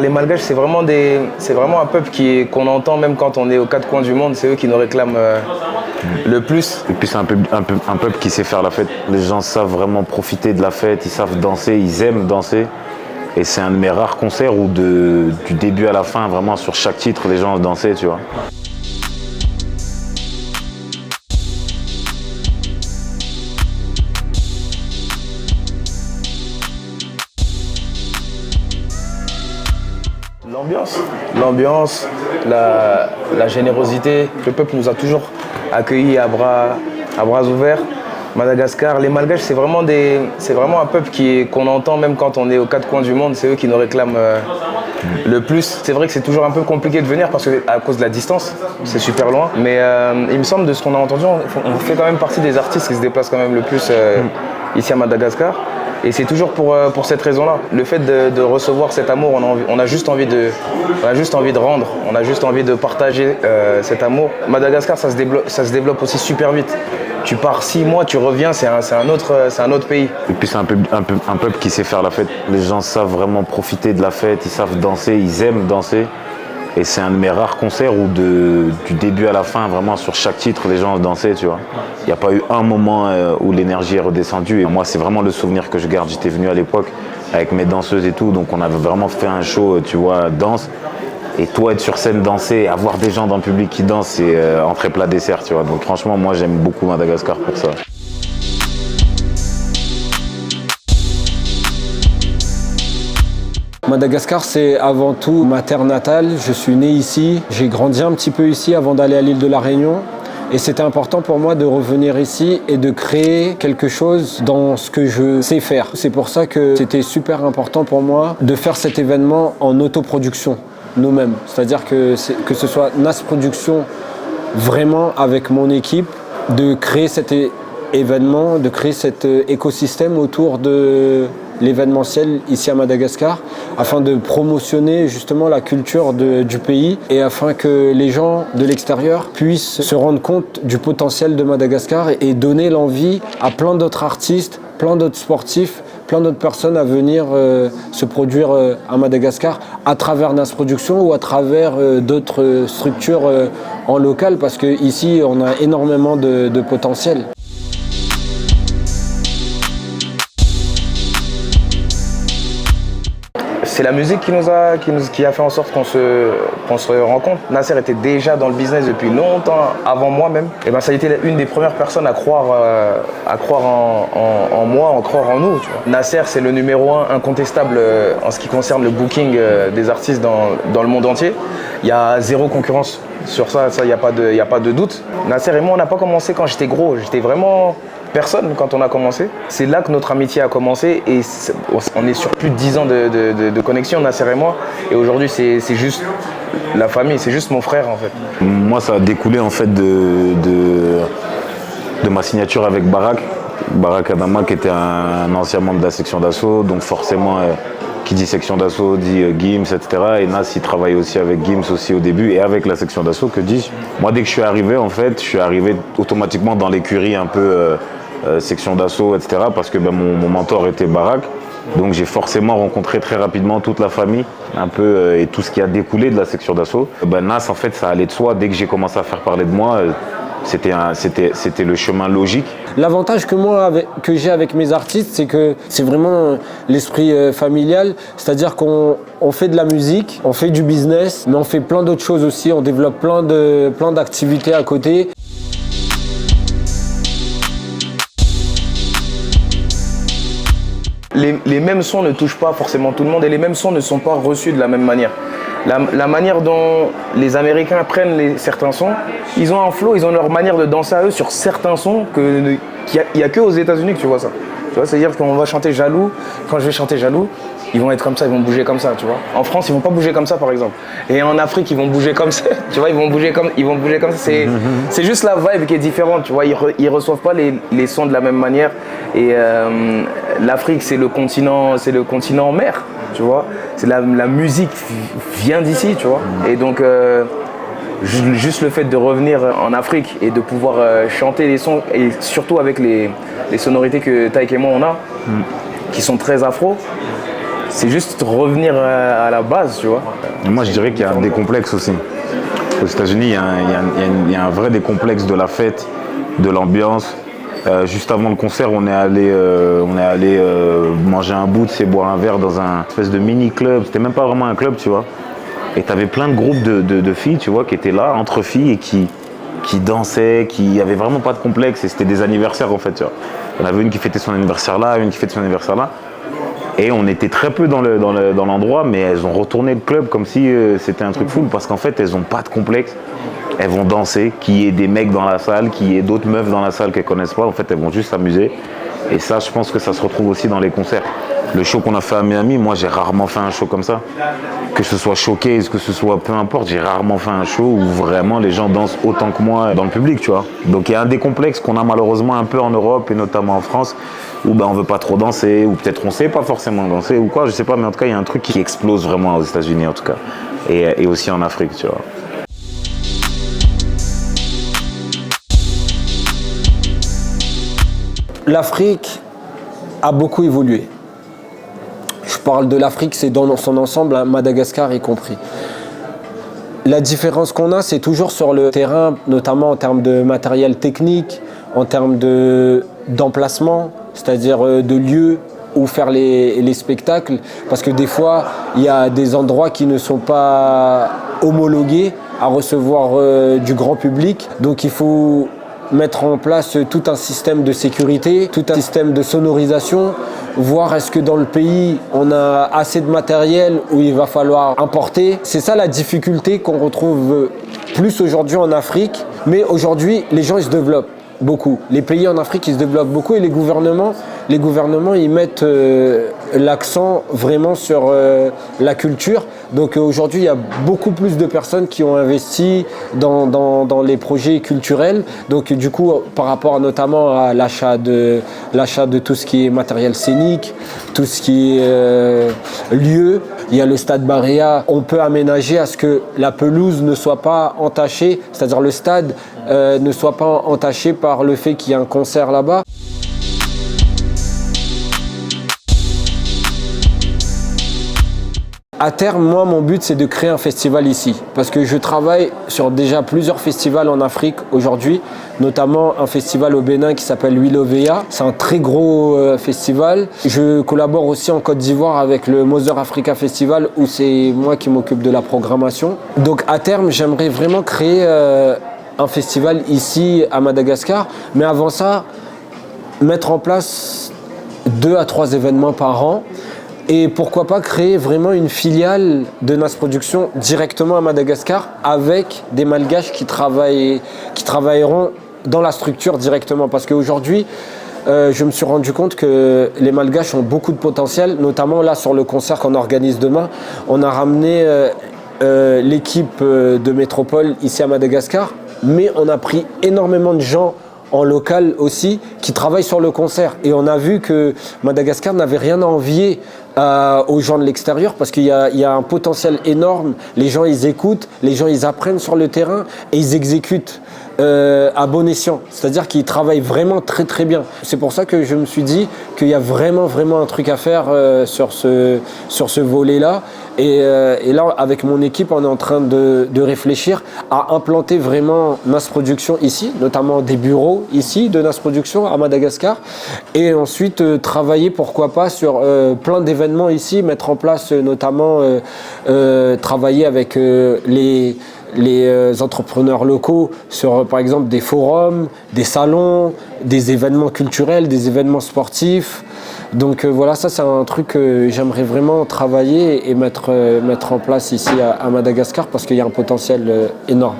Les Malgaches, c'est vraiment un peuple qu'on entend même quand on est aux quatre coins du monde. C'est eux qui nous réclament le plus. Et puis c'est un peuple qui sait faire la fête. Les gens savent vraiment profiter de la fête, ils savent danser, ils aiment danser. Et c'est un de mes rares concerts où du début à la fin, vraiment sur chaque titre, les gens dansaient, tu vois. L'ambiance, la générosité. Le peuple nous a toujours accueillis à bras ouverts. Madagascar, les Malgaches, c'est vraiment un peuple qu'on entend même quand on est aux quatre coins du monde. C'est eux qui nous réclament le plus. C'est vrai que c'est toujours un peu compliqué de venir à cause de la distance. C'est super loin. Mais il me semble, de ce qu'on a entendu, on fait quand même partie des artistes qui se déplacent quand même le plus ici à Madagascar. Et c'est toujours pour cette raison-là. Le fait de recevoir cet amour, on a juste envie de rendre, on a juste envie de partager cet amour. Madagascar, ça se développe aussi super vite. Tu pars 6 mois, tu reviens, c'est un autre pays. Et puis c'est un peuple qui sait faire la fête. Les gens savent vraiment profiter de la fête, ils savent danser, ils aiment danser. Et c'est un de mes rares concerts où du début à la fin, vraiment sur chaque titre, les gens dansaient, tu vois. Il n'y a pas eu un moment où l'énergie est redescendue. Et moi, c'est vraiment le souvenir que je garde. J'étais venu à l'époque avec mes danseuses et tout, donc on avait vraiment fait un show, tu vois, danse. Et toi, être sur scène, danser, avoir des gens dans le public qui dansent, c'est entrée plat dessert, tu vois. Donc franchement, moi, j'aime beaucoup Madagascar pour ça. Madagascar, c'est avant tout ma terre natale. Je suis né ici, j'ai grandi un petit peu ici avant d'aller à l'île de la Réunion. Et c'était important pour moi de revenir ici et de créer quelque chose dans ce que je sais faire. C'est pour ça que c'était super important pour moi de faire cet événement en autoproduction, nous-mêmes. C'est-à-dire que ce soit Nas Production, vraiment avec mon équipe, de créer cet événement, de créer cet écosystème autour de l'événementiel ici à Madagascar, afin de promotionner justement la culture du pays et afin que les gens de l'extérieur puissent se rendre compte du potentiel de Madagascar et donner l'envie à plein d'autres artistes, plein d'autres sportifs, plein d'autres personnes à venir se produire à Madagascar à travers Nas Production ou à travers d'autres structures en local, parce qu'ici on a énormément de potentiel. C'est la musique qui a fait en sorte qu'on se rencontre. Nasser était déjà dans le business depuis longtemps, avant moi même. Et ben ça a été une des premières personnes à croire en moi, à croire en nous. Tu vois. Nasser, c'est le numéro 1 incontestable en ce qui concerne le booking des artistes dans le monde entier. Il y a zéro concurrence sur ça, il n'y a pas de doute. Nasser et moi, on n'a pas commencé quand j'étais gros. J'étais vraiment personne quand on a commencé. C'est là que notre amitié a commencé et on est sur plus de 10 ans de connexion, Nasser et moi. Et aujourd'hui, c'est juste la famille, c'est juste mon frère en fait. Moi, ça a découlé en fait de ma signature avec Barak Adama, qui était un ancien membre de la section d'assaut. Donc forcément, qui dit section d'assaut dit Gims, etc. Et Nas, il travaille aussi avec Gims aussi au début et avec la section d'assaut, que dis-je. Moi, dès que je suis arrivé, en fait, je suis arrivé automatiquement dans l'écurie un peu section d'assaut, etc. Parce que mon mentor était Barak. Donc j'ai forcément rencontré très rapidement toute la famille, un peu, et tout ce qui a découlé de la section d'assaut. Nas, en fait, ça allait de soi. Dès que j'ai commencé à faire parler de moi, c'était le chemin logique. L'avantage que j'ai avec mes artistes, c'est que c'est vraiment l'esprit familial. C'est-à-dire qu'on fait de la musique, on fait du business, mais on fait plein d'autres choses aussi. On développe plein d'activités à côté. Les mêmes sons ne touchent pas forcément tout le monde et les mêmes sons ne sont pas reçus de la même manière. La manière dont les Américains prennent certains sons, ils ont un flow, ils ont leur manière de danser à eux sur certains sons qu'il n'y a que aux États-Unis que tu vois ça. Tu vois, c'est-à-dire qu'on va chanter Jaloux, quand je vais chanter Jaloux, ils vont être comme ça, ils vont bouger comme ça, tu vois. En France, ils vont pas bouger comme ça, par exemple. Et en Afrique, ils vont bouger comme ça, tu vois, ils vont bouger comme ça. C'est juste la vibe qui est différente, tu vois. Ils reçoivent pas les sons de la même manière. Et l'Afrique, c'est le continent mer, tu vois. C'est la musique vient d'ici, tu vois. Et donc, juste le fait de revenir en Afrique et de pouvoir chanter les sons, et surtout avec les sonorités que Taïk et moi on a, qui sont très afro, C'est juste revenir à la base, tu vois. Et moi, je dirais qu'il y a un décomplexe aussi. Aux États-Unis, il y a un vrai décomplexe de la fête, de l'ambiance. Juste avant le concert, on est allé manger un bout, boire un verre dans un espèce de mini-club. C'était même pas vraiment un club, tu vois. Et tu avais plein de groupes de filles, tu vois, qui étaient là, entre filles, et qui dansaient, qui avaient vraiment pas de complexe. Et c'était des anniversaires, en fait, tu vois. Il y en avait une qui fêtait son anniversaire là, une qui fêtait son anniversaire là. Et on était très peu dans l'endroit, mais elles ont retourné le club comme si c'était un truc fou, parce qu'en fait, elles n'ont pas de complexe. Elles vont danser, qu'il y ait des mecs dans la salle, qu'il y ait d'autres meufs dans la salle qu'elles ne connaissent pas. En fait, elles vont juste s'amuser. Et ça, je pense que ça se retrouve aussi dans les concerts. Le show qu'on a fait à Miami, moi, j'ai rarement fait un show comme ça. Que ce soit showcase, que ce soit peu importe, j'ai rarement fait un show où vraiment les gens dansent autant que moi dans le public, tu vois. Donc il y a un des complexes qu'on a malheureusement un peu en Europe et notamment en France, où on veut pas trop danser, ou peut-être on sait pas forcément danser ou quoi, je sais pas, mais en tout cas il y a un truc qui explose vraiment aux États-Unis en tout cas, et aussi en Afrique, tu vois. L'Afrique a beaucoup évolué. Je parle de l'Afrique, c'est dans son ensemble, hein, Madagascar y compris. La différence qu'on a, c'est toujours sur le terrain, notamment en termes de matériel technique, en termes d'emplacement, c'est-à-dire de lieux où faire les spectacles. Parce que des fois, il y a des endroits qui ne sont pas homologués à recevoir du grand public. Donc il faut mettre en place tout un système de sécurité, tout un système de sonorisation, voir est-ce que dans le pays on a assez de matériel où il va falloir importer. C'est ça la difficulté qu'on retrouve plus aujourd'hui en Afrique, mais aujourd'hui les gens ils se développent beaucoup. Les pays en Afrique ils se développent beaucoup et les gouvernements ils mettent l'accent vraiment sur la culture. Donc aujourd'hui il y a beaucoup plus de personnes qui ont investi dans les projets culturels. Donc du coup par rapport notamment à l'achat de tout ce qui est matériel scénique, tout ce qui est lieu. Il y a le stade Barea, on peut aménager à ce que la pelouse ne soit pas entachée, c'est-à-dire le stade ne soit pas entaché par le fait qu'il y a un concert là-bas. À terme, moi, mon but, c'est de créer un festival ici. Parce que je travaille sur déjà plusieurs festivals en Afrique aujourd'hui, notamment un festival au Bénin qui s'appelle Wilovea. C'est un très gros festival. Je collabore aussi en Côte d'Ivoire avec le Mother Africa Festival, où c'est moi qui m'occupe de la programmation. Donc à terme, j'aimerais vraiment créer un festival ici à Madagascar. Mais avant ça, mettre en place 2 à 3 événements par an. Et pourquoi pas créer vraiment une filiale de Nas Productions directement à Madagascar avec des Malgaches qui travailleront dans la structure directement. Parce qu'aujourd'hui, je me suis rendu compte que les Malgaches ont beaucoup de potentiel, notamment là sur le concert qu'on organise demain. On a ramené l'équipe de Métropole ici à Madagascar, mais on a pris énormément de gens en local aussi, qui travaillent sur le concert. Et on a vu que Madagascar n'avait rien à envier aux gens de l'extérieur parce qu'il y a un potentiel énorme. Les gens, ils écoutent, les gens, ils apprennent sur le terrain et ils exécutent à bon escient. C'est-à-dire qu'ils travaillent vraiment très très bien. C'est pour ça que je me suis dit qu'il y a vraiment un truc à faire sur ce volet-là. Et là, avec mon équipe, on est en train de réfléchir à implanter vraiment Nas Productions ici, notamment des bureaux ici de Nas Productions à Madagascar. Et ensuite, travailler, pourquoi pas, sur plein d'événements ici, mettre en place notamment, travailler avec les entrepreneurs locaux sur, par exemple, des forums, des salons, des événements culturels, des événements sportifs. Donc voilà, ça c'est un truc que j'aimerais vraiment travailler et mettre en place ici à Madagascar parce qu'il y a un potentiel énorme.